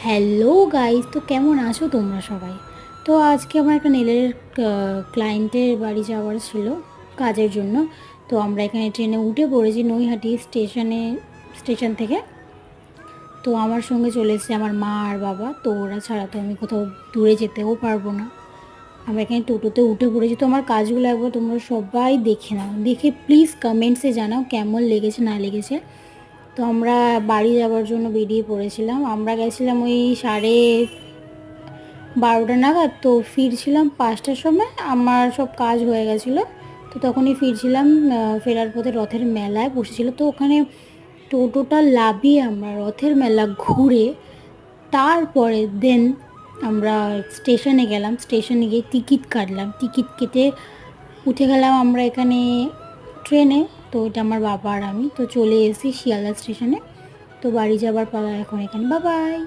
Hello guys, তো কেমন আছো তোমরা সবাই? তো আজকে আমার একটা নেলের ক্লায়েন্টের বাড়ি যাওয়ার ছিল কাজের জন্য। তো আমরা এখানে ট্রেনে উঠে পড়েছি নৈহাটি স্টেশন থেকে। তো আমার সঙ্গে চলে এসেছে আমার মা আর বাবা। তো ওরা ছাড়া তো আমি কোথাও দূরে যেতেও পারবো না। আমরা এখানে টোটোতে উঠে পড়েছি। তো আমার কাজগুলো একবার তোমরা সবাই দেখে নাও, দেখে প্লিজ কমেন্টসে জানাও কেমন লেগেছে না লেগেছে। তো আমরা বাড়ি যাওয়ার জন্য বেরিয়ে পড়েছিলাম। আমরা গেছিলাম ওই 12:30 নাগাদ। তো ফিরছিলাম 5টার সময়, আমার সব কাজ হয়ে গেছিলো। তো তখনই ফিরছিলাম। ফেরার পথে রথের মেলায় বসেছিল, তো ওখানে টোটোটা লাভিয়ে আমরা রথের মেলা ঘুরে তারপরে দেন আমরা স্টেশনে গেলাম। স্টেশনে গিয়ে টিকিট কাটলাম, টিকিট কেটে উঠে গেলাম আমরা এখানে ট্রেনে। তো এটা আমার বাবা আর আমি তো চলে এসেছি শিয়ালদা স্টেশনে। তো বাড়ি যাবার পালা এখন এখানে। Bye bye.